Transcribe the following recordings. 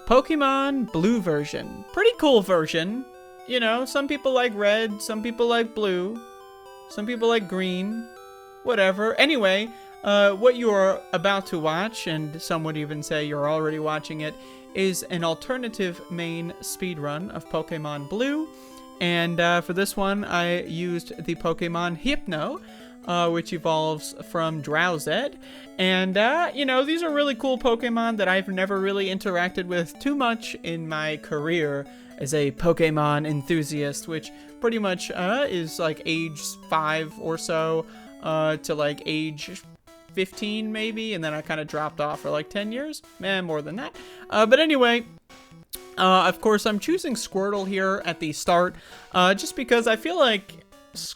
Pokemon Blue version. Pretty cool version. You know, some people like red, some people like blue, some people like green, whatever. Anyway, what you are about to watch, and some would even say you're already watching it, is an alternative main speedrun of Pokemon Blue. And for this one, I used the Pokemon HYPNO, which evolves from Drowzed. And, you know, these are really cool Pokemon that I've never really interacted with too much in my career as a Pokemon enthusiast, which pretty much is like age 5 or so to like age 15 maybe, and then I kind of dropped off for like 10 years, more than that. But anyway, of course, I'm choosing Squirtle here at the start, just because I feel like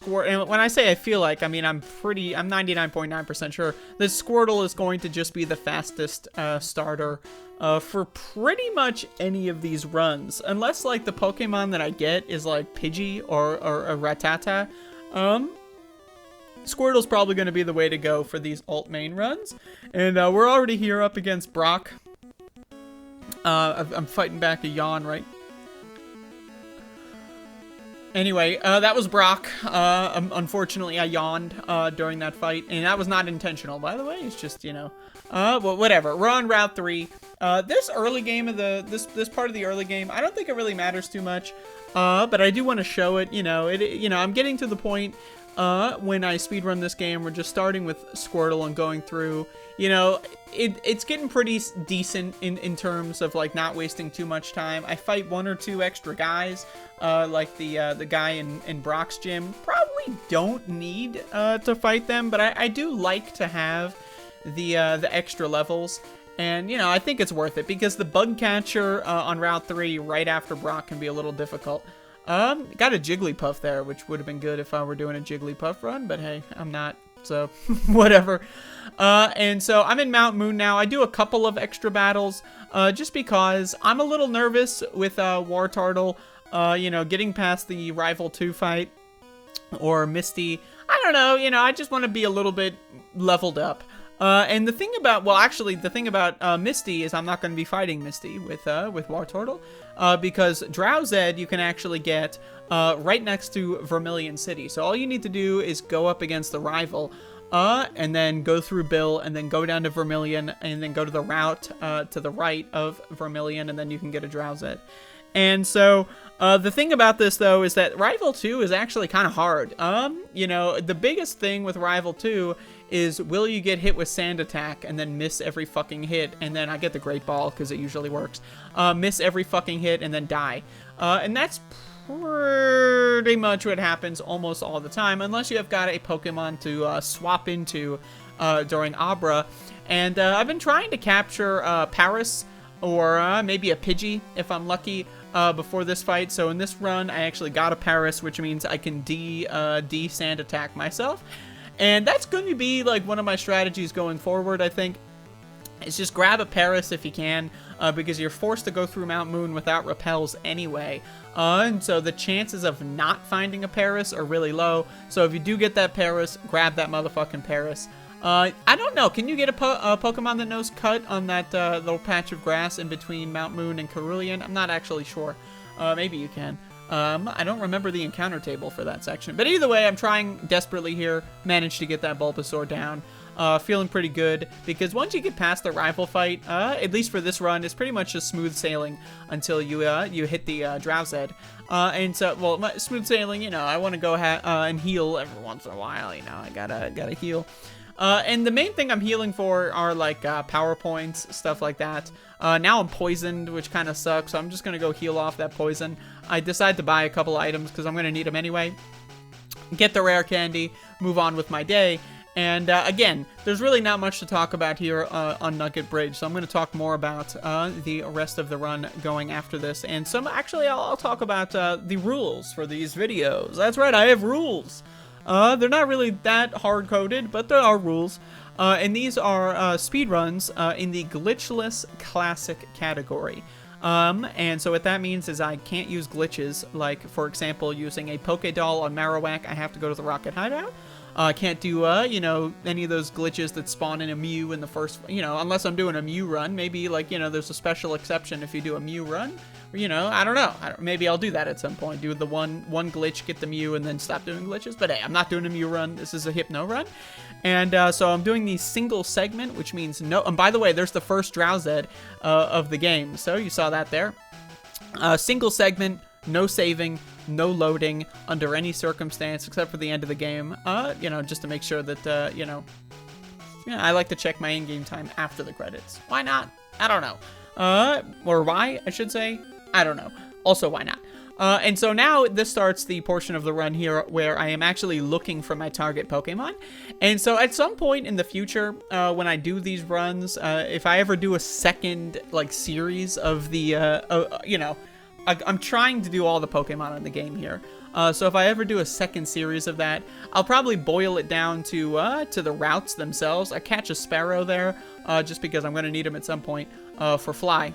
and when I say I feel like, I mean I'm 99.9% sure that Squirtle is going to just be the fastest starter for pretty much any of these runs, unless like the Pokemon that I get is like Pidgey or a Rattata. Squirtle's probably going to be the way to go for these alt main runs, and we're already here up against Brock. I'm fighting back a yawn, right? Anyway, that was Brock. Unfortunately, I yawned during that fight, and that was not intentional, by the way. It's just, you know, well, whatever. We're on Route 3. This early game of this part of the early game, I don't think it really matters too much, but I do want to show it. You know, I'm getting to the point when I speedrun this game. We're just starting with Squirtle and going through. You know, it's getting pretty decent in terms of like not wasting too much time. I fight 1 or 2 extra guys, like the guy in Brock's gym. Probably don't need to fight them, but I do like to have the extra levels. And, you know, I think it's worth it because the bug catcher on Route 3 right after Brock can be a little difficult. Got a Jigglypuff there, which would have been good if I were doing a Jigglypuff run, but hey, I'm not, so whatever. And so I'm in Mount Moon now. I do a couple of extra battles, just because I'm a little nervous with Wartortle, you know, getting past the Rival 2 fight, or Misty. I don't know, you know, I just want to be a little bit leveled up. And the thing about, well, actually, the thing about Misty is I'm not going to be fighting Misty with Wartortle, because Drowzed you can actually get right next to Vermilion City. So all you need to do is go up against the rival, and then go through Bill, and then go down to Vermilion, and then go to the route to the right of Vermilion, and then you can get a Drowzed. And so, the thing about this, though, is that Rival 2 is actually kind of hard. You know, the biggest thing with Rival 2 is, will you get hit with Sand Attack and then miss every fucking hit, and then I get the Great Ball, because it usually works, miss every fucking hit, and then die. And that's pretty much what happens almost all the time, unless you have got a Pokemon to swap into during Abra. And I've been trying to capture Paris, or maybe a Pidgey, if I'm lucky, before this fight. So in this run, I actually got a Paris, which means I can Sand Attack myself. And that's going to be, like, one of my strategies going forward, I think. Is just grab a Paris if you can, because you're forced to go through Mount Moon without repels anyway. And so the chances of not finding a Paris are really low. So if you do get that Paris, grab that motherfucking Paris. I don't know. Can you get a Pokemon that knows Cut on that little patch of grass in between Mount Moon and Cerulean? I'm not actually sure. Maybe you can. I don't remember the encounter table for that section. But either way, I'm trying desperately here. Managed to get that Bulbasaur down. Feeling pretty good, because once you get past the rival fight, at least for this run, it's pretty much just smooth sailing until you hit the Drowzed. And so, well, smooth sailing, you know, I want to go and heal every once in a while, you know, I gotta heal. And the main thing I'm healing for are, like, power points, stuff like that. Now I'm poisoned, which kind of sucks, so I'm just going to go heal off that poison. I decide to buy a couple items, because I'm going to need them anyway. Get the rare candy, move on with my day. And, again, there's really not much to talk about here on Nugget Bridge, so I'm going to talk more about the rest of the run going after this. And actually, I'll talk about the rules for these videos. That's right, I have rules. They're not really that hard-coded, but there are rules. And these are speedruns in the Glitchless Classic category. And so what that means is I can't use glitches, like, for example, using a Poké Doll on Marowak, I have to go to the Rocket Hideout. I can't do, you know, any of those glitches that spawn in a Mew in the first, you know, unless I'm doing a Mew run. Maybe, like, you know, there's a special exception if you do a Mew run. Or, you know, I don't know. Maybe I'll do that at some point. Do the one glitch, get the Mew, and then stop doing glitches. But hey, I'm not doing a Mew run. This is a Hypno run. And so I'm doing the single segment, which means no... And by the way, there's the first Drowsed of the game. So you saw that there. Single segment, no saving, no loading under any circumstance except for the end of the game. You know, just to make sure that, you know, I like to check my in-game time after the credits. Why not? I don't know. Or why, I should say. I don't know. Also, why not? And so now this starts the portion of the run here where I am actually looking for my target Pokemon. And so at some point in the future, when I do these runs, if I ever do a second, like, series of the, you know, I'm trying to do all the Pokemon in the game here. So if I ever do a second series of that, I'll probably boil it down to the routes themselves. I catch a Sparrow there, just because I'm going to need him at some point, for Fly.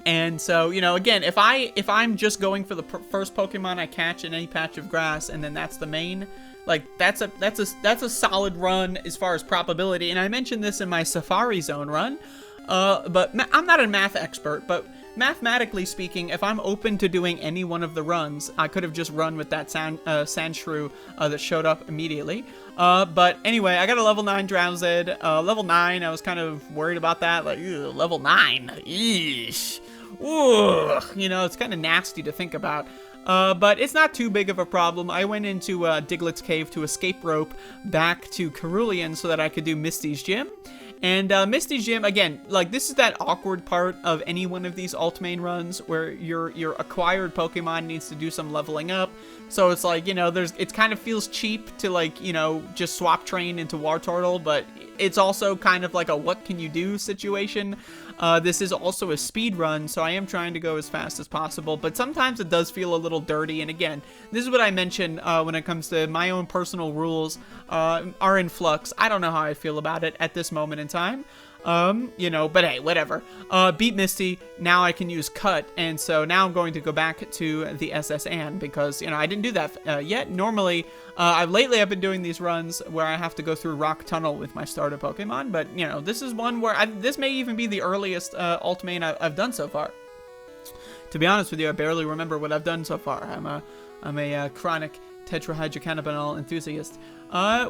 And so, you know, again, if I'm just going for the first Pokemon I catch in any patch of grass, and then that's the main, like, that's a solid run as far as probability. And I mentioned this in my Safari Zone run, but I'm not a math expert, but mathematically speaking, if I'm open to doing any one of the runs, I could have just run with that Sandshrew that showed up immediately. But anyway, I got a level 9 Drowsed. Level 9, I was kind of worried about that. Like, ew, level 9. Eesh. Ugh. You know, it's kind of nasty to think about. But it's not too big of a problem. I went into Diglett's Cave to escape rope back to Cerulean so that I could do Misty's Gym. And Misty's Gym, again, like, this is that awkward part of any one of these alt-main runs where your acquired Pokemon needs to do some leveling up. So it's like, you know, it kind of feels cheap to, like, you know, just swap train into Wartortle, but it's also kind of like a what can you do situation. This is also a speed run, so I am trying to go as fast as possible, but sometimes it does feel a little dirty. And again, this is what I mentioned when it comes to my own personal rules are in flux. I don't know how I feel about it at this moment in time. You know, but hey, whatever. Beat Misty, now I can use Cut, and so now I'm going to go back to the SS Anne, because, you know, I didn't do that yet. Normally, lately I've been doing these runs where I have to go through Rock Tunnel with my starter Pokemon, but, you know, this is one where this may even be the earliest alt main I've done so far. To be honest with you, I barely remember what I've done so far. I'm a chronic tetrahydrocannabinol enthusiast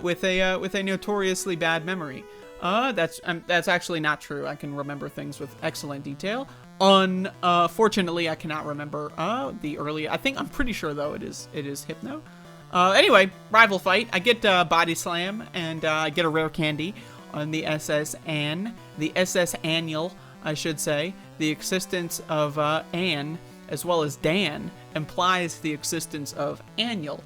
with a notoriously bad memory. That's actually not true. I can remember things with excellent detail. Unfortunately, I cannot remember the early. I'm pretty sure though it is Hypno. Anyway, rival fight. I get Body Slam, and I get a rare candy on the SS Anne, the SS Annual, I should say. The existence of Anne as well as Dan implies the existence of Annual.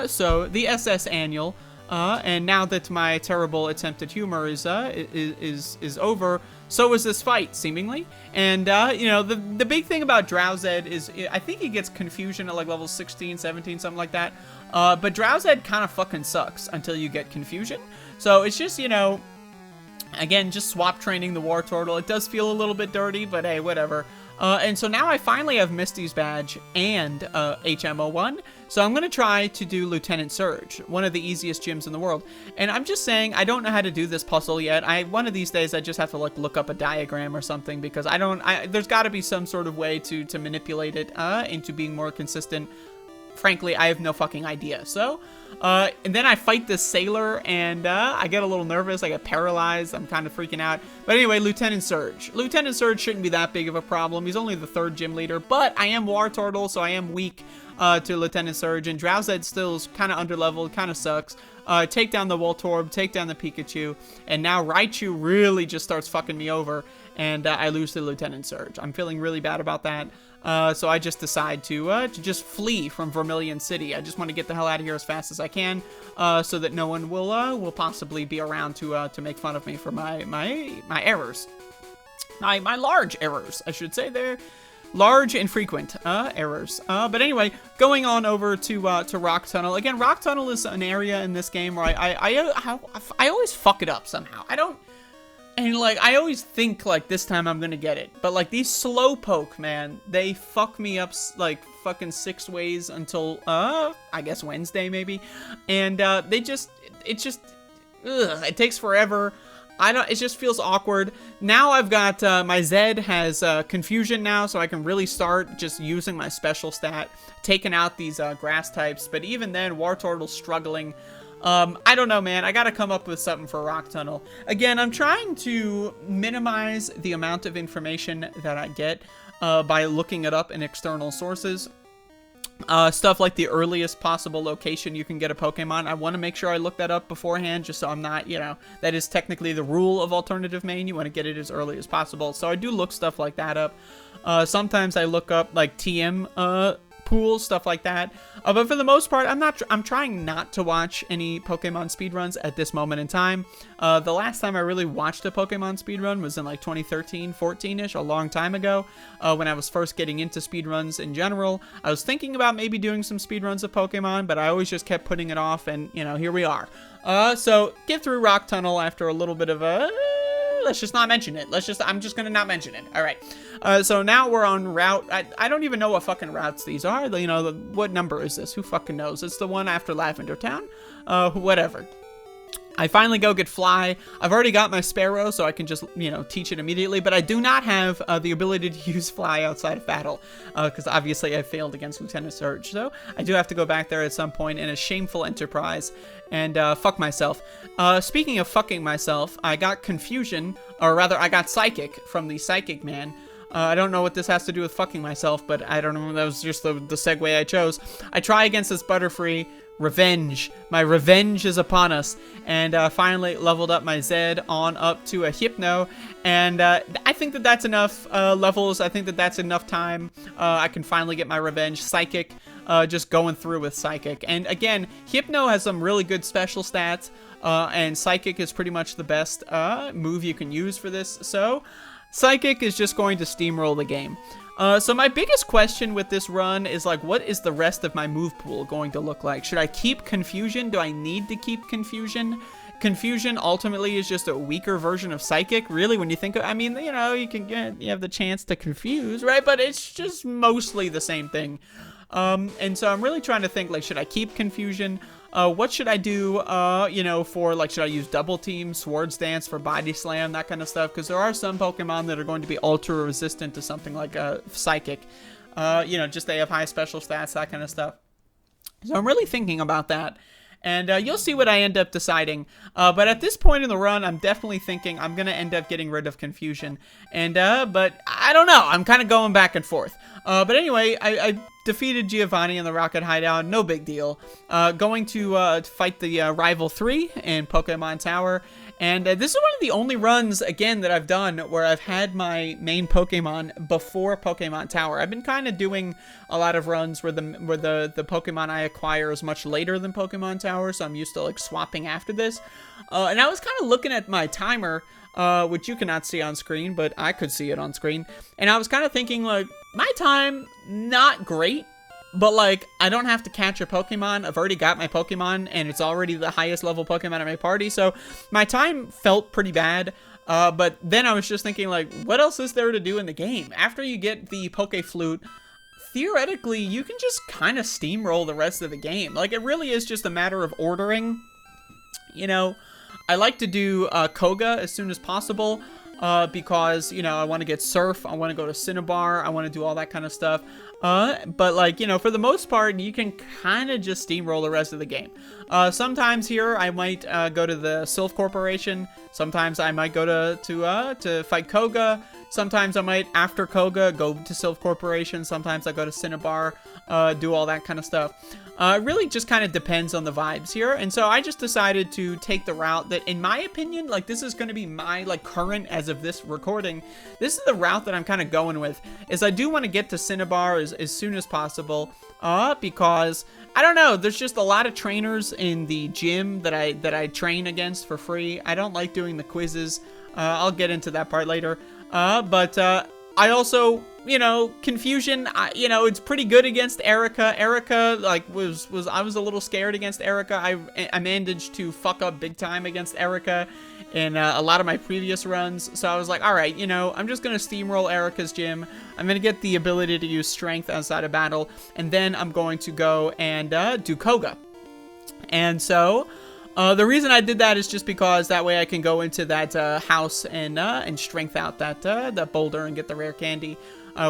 So the SS Annual. And now that my terrible attempt at humor is over, so is this fight, seemingly. And, you know, the big thing about Drowsed is, I think he gets Confusion at, like, level 16, 17, something like that. But Drowsed kind of fucking sucks until you get Confusion. So it's just, you know, again, just swap training the Wartortle. It does feel a little bit dirty, but hey, whatever. And so now I finally have Misty's badge and HMO1. So I'm going to try to do Lieutenant Surge, one of the easiest gyms in the world. And I'm just saying, I don't know how to do this puzzle yet. One of these days, I just have to, like, look up a diagram or something, because there's got to be some sort of way to manipulate it into being more consistent. Frankly, I have no fucking idea. So, and then I fight this sailor, and I get a little nervous. I get paralyzed. I'm kind of freaking out. But anyway, Lieutenant Surge. Lieutenant Surge shouldn't be that big of a problem. He's only the 3rd gym leader, but I am Wartortle, so I am weak to Lieutenant Surge, and Drowsed still is kind of underleveled, kind of sucks. Take down the Voltorb, take down the Pikachu, and now Raichu really just starts fucking me over, and I lose to Lieutenant Surge. I'm feeling really bad about that. So I just decide to just flee from Vermilion City. I just want to get the hell out of here as fast as I can, so that no one will possibly be around to make fun of me for my errors. My large errors, I should say. They're large and frequent errors. But anyway, going on over to Rock Tunnel. Again, Rock Tunnel is an area in this game where I always fuck it up somehow. And, like, I always think, like, this time I'm gonna get it. But, like, these Slowpoke, man, they fuck me up, like, fucking 6 ways until, I guess Wednesday, maybe. And, ugh, it takes forever. It just feels awkward. Now I've got, my Zed has, Confusion now, so I can really start just using my special stat, taking out these, grass types. But even then, Wartortle's struggling. I don't know, man. I gotta come up with something for Rock Tunnel. Again, I'm trying to minimize the amount of information that I get by looking it up in external sources. Stuff like the earliest possible location you can get a Pokemon. I want to make sure I look that up beforehand, just so I'm not, you know, that is technically the rule of alternative main. You want to get it as early as possible. So I do look stuff like that up. Sometimes I look up, like, TM, pools, stuff like that. But for the most part, I'm trying not to watch any Pokemon speedruns at this moment in time. The last time I really watched a Pokemon speedrun was in like 2013, 14-ish, a long time ago, when I was first getting into speedruns in general. I was thinking about maybe doing some speedruns of Pokemon, but I always just kept putting it off, and, you know, here we are. So get through Rock Tunnel after a little bit of a... Let's just not mention it. I'm just gonna not mention it. All right. So now we're on route. I don't even know what fucking routes these are. You know, what number is this? Who fucking knows? It's the one after Lavender Town. Whatever. I finally go get Fly. I've already got my Sparrow, so I can just, you know, teach it immediately. But I do not have the ability to use Fly outside of battle, because obviously I failed against Lieutenant Surge. So I do have to go back there at some point in a shameful enterprise and fuck myself. Speaking of fucking myself, I got Confusion, or rather, I got Psychic from the Psychic Man. I don't know what this has to do with fucking myself, but I don't know. That was just the segue I chose. I try against this Butterfree. Revenge. My revenge is upon us. And finally leveled up my Zed on up to a HYPNO. And I think that that's enough levels. I think that that's enough time. I can finally get my revenge. Psychic. Just going through with Psychic. And again, HYPNO has some really good special stats. And Psychic is pretty much the best move you can use for this. So Psychic is just going to steamroll the game. So my biggest question with this run is, like, what is the rest of my move pool going to look like? Should I keep Confusion? Do I need to keep Confusion? Confusion ultimately is just a weaker version of Psychic, really, when you think of, I mean, you know, you have the chance to confuse, right? But it's just mostly the same thing. And so I'm really trying to think, like, should I keep Confusion? What should I do, you know, for, like, should I use Double Team, Swords Dance for Body Slam, that kind of stuff? Because there are some Pokemon that are going to be ultra resistant to something like Psychic. You know, just they have high special stats, that kind of stuff. So I'm really thinking about that. And you'll see what I end up deciding. But at this point in the run, I'm definitely thinking I'm going to end up getting rid of Confusion. And, but I don't know. I'm kind of going back and forth. But anyway, I defeated Giovanni in the Rocket Hideout. No big deal. Going to fight the Rival 3 in Pokemon Tower. And this is one of the only runs, again, that I've done where I've had my main Pokemon before Pokemon Tower. I've been kind of doing a lot of runs where the Pokemon I acquire is much later than Pokemon Tower, so I'm used to, like, swapping after this. And I was kind of looking at my timer, which you cannot see on screen, but I could see it on screen. And I was kind of thinking, like, my time, not great. But, like, I don't have to catch a Pokemon. I've already got my Pokemon, and it's already the highest level Pokemon in my party. So my time felt pretty bad. But then I was just thinking, like, what else is there to do in the game? After you get the Poke Flute, theoretically, you can just kind of steamroll the rest of the game. Like, it really is just a matter of ordering. You know, I like to do Koga as soon as possible. Because, you know, I want to get Surf, I want to go to Cinnabar, I want to do all that kind of stuff. But, like, you know, for the most part, you can kind of just steamroll the rest of the game. Sometimes here, I might go to the Sylph Corporation. Sometimes I might go to fight Koga. Sometimes I might, after Koga, go to Sylph Corporation. Sometimes I go to Cinnabar, do all that kind of stuff. It really just kind of depends on the vibes here. And so I just decided to take the route that, in my opinion, like, this is going to be my, like, current, as of this recording, this is the route that I'm kind of going with, is I do want to get to Cinnabar as soon as possible, because, I don't know, there's just a lot of trainers in the gym that I train against for free. I don't like doing the quizzes. I'll get into that part later. But I also, you know, Confusion, you know, it's pretty good against Erica. Erica, like, I was a little scared against Erica. I managed to fuck up big time against Erica in a lot of my previous runs. So I was like, all right, you know, I'm just going to steamroll Erica's gym. I'm going to get the ability to use strength outside of battle. And then I'm going to go and do Koga. And so the reason I did that is just because that way I can go into that house and strength out that boulder and get the rare candy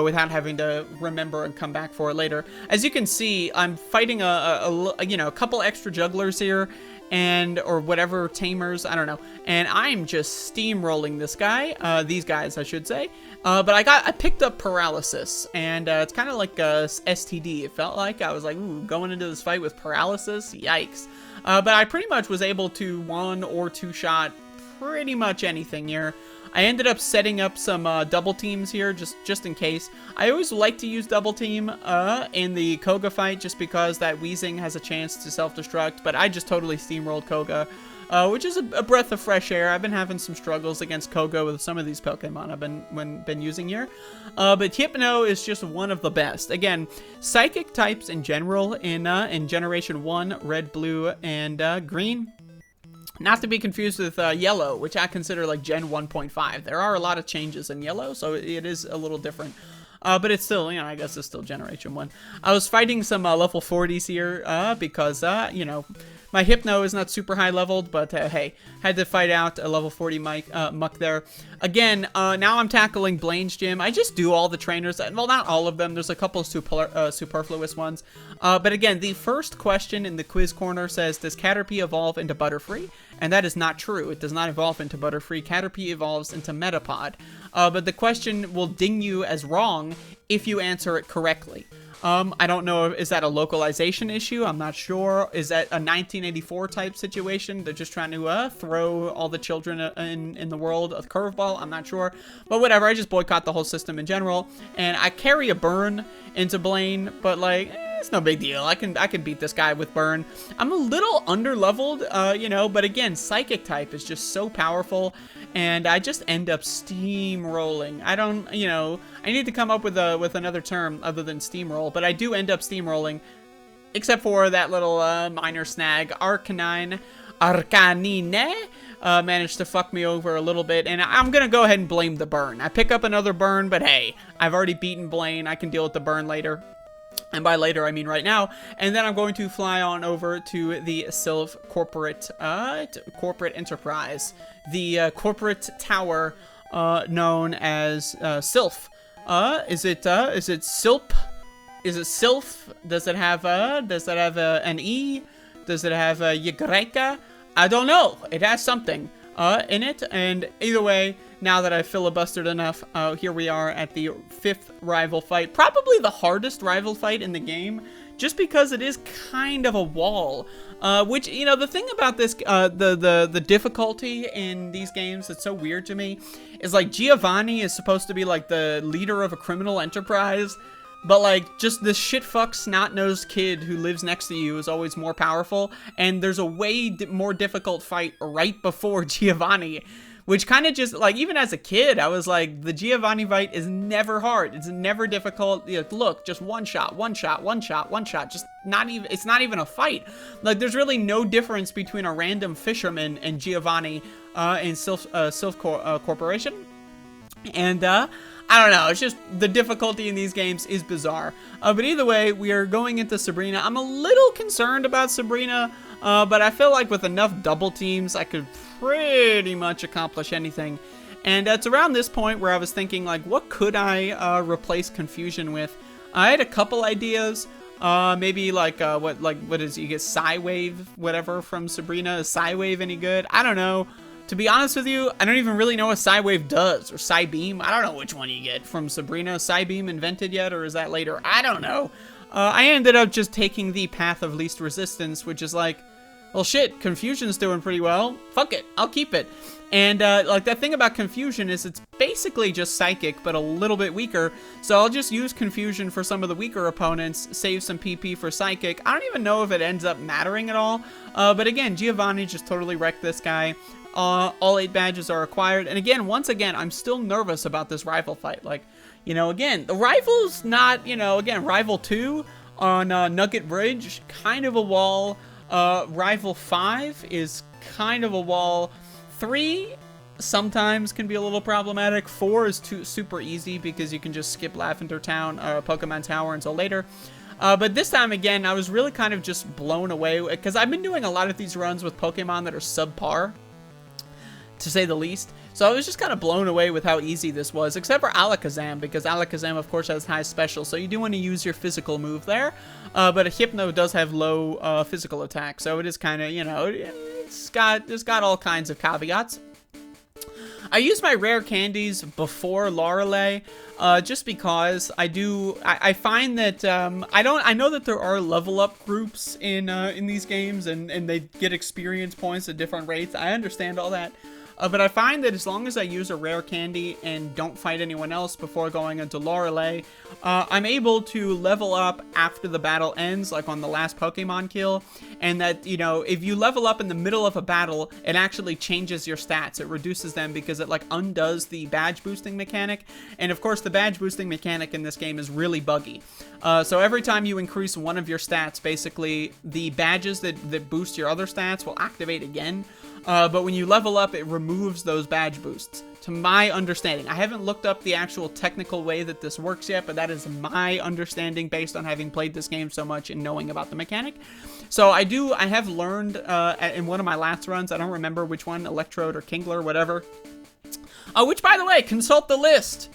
without having to remember and come back for it later. As you can see, I'm fighting you know, a couple extra jugglers here, or whatever tamers, I don't know, and I'm just steamrolling this guy, these guys I should say, but I picked up paralysis, and it's kind of like a STD. It felt like I was like, ooh, going into this fight with paralysis, yikes. But I pretty much was able to 1 or 2 shot pretty much anything here. I ended up setting up some double teams here, just in case. I always like to use double team in the Koga fight, just because that Wheezing has a chance to self-destruct, but I just totally steamrolled Koga, which is a breath of fresh air. I've been having some struggles against Koga with some of these Pokemon I've been using here, but Hypno is just one of the best. Again, Psychic types in general in Generation 1, Red, Blue, and Green. Not to be confused with Yellow, which I consider like Gen 1.5. There are a lot of changes in Yellow, so it is a little different. But it's still, you know, I guess it's still Generation 1. I was fighting some level 40s here because, you know, my Hypno is not super high leveled, but hey, had to fight out a level 40 muck there. Again, now I'm tackling Blaine's gym. I just do all the trainers. Well, not all of them. There's a couple superfluous ones. But again, the first question in the quiz corner says, does Caterpie evolve into Butterfree? And that is not true. It does not evolve into Butterfree. Caterpie evolves into Metapod. But the question will ding you as wrong if you answer it correctly. I don't know, is that a localization issue? I'm not sure. Is that a 1984 type situation? They're just trying to throw all the children in the world a curveball? I'm not sure. But whatever, I just boycott the whole system in general. And I carry a burn into Blaine, but like, it's no big deal. I can beat this guy with burn. I'm a little under-leveled, you know, but again, Psychic type is just so powerful, and I just end up steamrolling. I don't, you know, I need to come up with another term other than steamroll, but I do end up steamrolling, except for that little minor snag. Arcanine managed to fuck me over a little bit, and I'm gonna go ahead and blame the burn. I pick up another burn, but hey, I've already beaten Blaine. I can deal with the burn later. And by later, I mean right now. And then I'm going to fly on over to the Sylph corporate enterprise, the corporate tower known as Sylph. Is it Sylp? Is it Sylph? Does it have an E? Does it have a Y? I don't know. It has something in it. And either way, now that I've filibustered enough, here we are at the 5th rival fight. Probably the hardest rival fight in the game, just because it is kind of a wall. Which, you know, the thing about this, the difficulty in these games that's so weird to me, is like Giovanni is supposed to be like the leader of a criminal enterprise, but like just this shitfuck snot-nosed kid who lives next to you is always more powerful, and there's a way more difficult fight right before Giovanni. Which kind of just, like, even as a kid, I was like, the Giovanni fight is never hard. It's never difficult. You know, look, just one shot. Just not even, it's not even a fight. Like, there's really no difference between a random fisherman and Giovanni in Sylph Corporation. And, I don't know, it's just, the difficulty in these games is bizarre. But either way, we are going into Sabrina. I'm a little concerned about Sabrina, but I feel like with enough double teams, I could pretty much accomplish anything. And it's around this point where I was thinking, like, what could I replace Confusion with? I had a couple ideas. Maybe like what is, you get Psywave, whatever, from Sabrina. Is Psywave any good? I don't know. To be honest with you, I don't even really know what Psywave does, or Psybeam. I don't know which one you get from Sabrina. Psybeam invented yet, or is that later? I don't know. I ended up just taking the path of least resistance, which is like, well, shit, Confusion's doing pretty well. Fuck it, I'll keep it. And, like, that thing about Confusion is it's basically just Psychic, but a little bit weaker. So I'll just use Confusion for some of the weaker opponents, save some PP for Psychic. I don't even know if it ends up mattering at all. But again, Giovanni just totally wrecked this guy. All 8 badges are acquired. And again, once again, I'm still nervous about this rival fight. Like, You know, again, the rival's not, you know, again, Rival 2 on Nugget Bridge, kind of a wall. Rival 5 is kind of a wall. 3 sometimes can be a little problematic. 4 is super easy because you can just skip Lavender Town or Pokemon Tower until later. But this time, again, I was really kind of just blown away because I've been doing a lot of these runs with Pokemon that are subpar, to say the least. So I was just kind of blown away with how easy this was, except for Alakazam, because Alakazam, of course, has high special, so you do want to use your physical move there. But a Hypno does have low physical attack, so it is kind of, you know, it's got all kinds of caveats. I use my rare candies before Lorelei, just because I find that, I know that there are level up groups in these games, and they get experience points at different rates. I understand all that. But I find that as long as I use a rare candy and don't fight anyone else before going into Lorelei, I'm able to level up after the battle ends, like on the last Pokemon kill. And that, you know, if you level up in the middle of a battle, it actually changes your stats. It reduces them because it, like, undoes the badge boosting mechanic. And, of course, the badge boosting mechanic in this game is really buggy. So every time you increase one of your stats, basically, the badges that boost your other stats will activate again. But when you level up, it removes those badge boosts, to my understanding. I haven't looked up the actual technical way that this works yet, but that is my understanding based on having played this game so much and knowing about the mechanic. So I have learned in one of my last runs, I don't remember which one, Electrode or Kingler, whatever. Which, by the way, consult the list.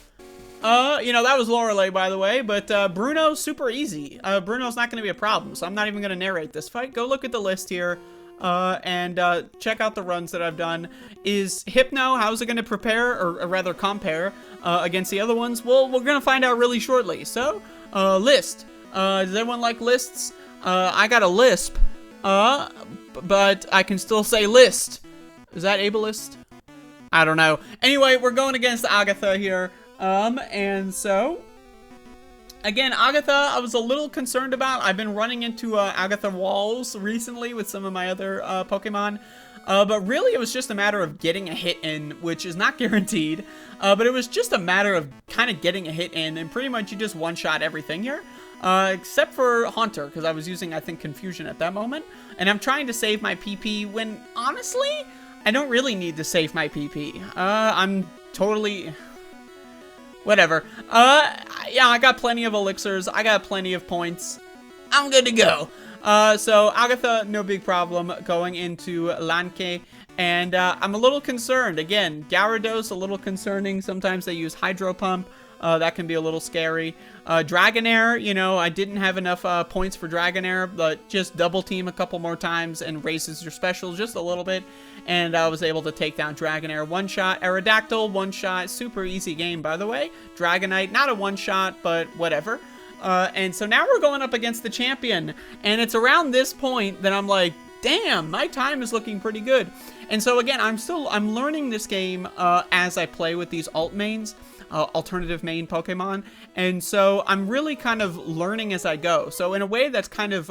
You know, that was Lorelei, by the way, but Bruno's super easy. Bruno's not going to be a problem, so I'm not even going to narrate this fight. Go look at the list here. And check out the runs that I've done. Is HYPNO, how's it going to prepare, or rather compare, against the other ones? Well, we're going to find out really shortly. So, list. Does everyone like lists? I got a lisp, but I can still say list. Is that ableist? I don't know. Anyway, we're going against Agatha here, and so... Again, Agatha, I was a little concerned about. I've been running into Agatha walls recently with some of my other Pokemon. But really, it was just a matter of getting a hit in, which is not guaranteed. But it was just a matter of kind of getting a hit in, and pretty much you just one-shot everything here. Except for Haunter, because I was using, I think, Confusion at that moment. And I'm trying to save my PP when, honestly, I don't really need to save my PP. I'm totally... Whatever. Yeah, I got plenty of elixirs. I got plenty of points. I'm good to go. So Agatha, no big problem going into Lanke. And I'm a little concerned. Again, Gyarados, a little concerning. Sometimes they use Hydro Pump. That can be a little scary. Dragonair, you know, I didn't have enough points for Dragonair, but just double team a couple more times and raises your special just a little bit. And I was able to take down Dragonair one shot. Aerodactyl, one shot. Super easy game, by the way. Dragonite, not a one shot, but whatever. And so now we're going up against the champion. And it's around this point that I'm like, damn, my time is looking pretty good. And so again, I'm learning this game as I play with these alt mains. Alternative main Pokemon, and so I'm really kind of learning as I go. So in a way, that's kind of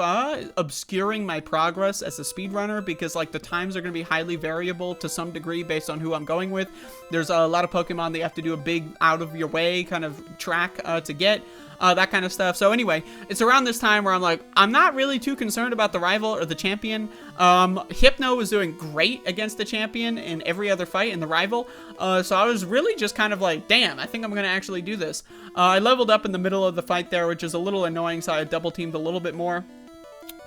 obscuring my progress as a speedrunner, because like the times are going to be highly variable to some degree based on who I'm going with. There's a lot of Pokemon that you have to do a big out of your way kind of track to get. That kind of stuff. So anyway, it's around this time where I'm like, I'm not really too concerned about the rival or the champion. HYPNO was doing great against the champion in every other fight in the rival. So I was really just kind of like, damn, I think I'm going to actually do this. I leveled up in the middle of the fight there, which is a little annoying, so I double teamed a little bit more.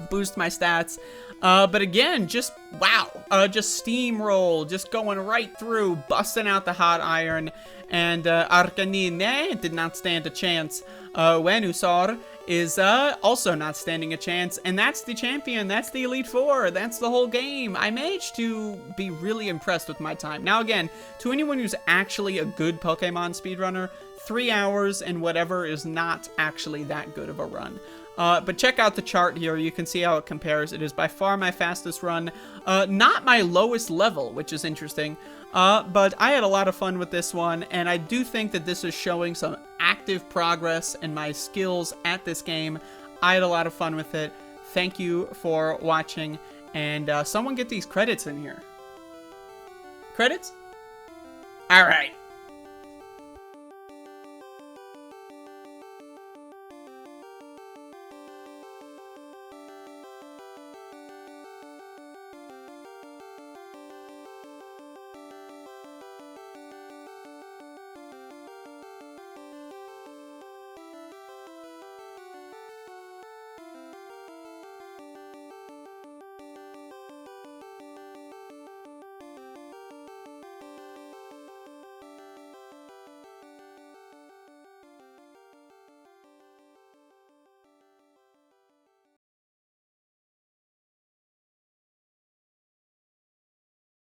Boost my stats. But again, just wow, just steamroll, just going right through, busting out the hot iron. And Arcanine did not stand a chance. Venusaur is also not standing a chance. And that's the champion. That's the Elite Four. That's the whole game. I managed to be really impressed with my time. Now again, to anyone who's actually a good Pokemon speedrunner, 3 hours and whatever is not actually that good of a run. But check out the chart here. You can see how it compares. It is by far my fastest run. Not my lowest level, which is interesting. But I had a lot of fun with this one, and I do think that this is showing some active progress in my skills at this game. I had a lot of fun with it. Thank you for watching, and someone get these credits in here. Credits? All right.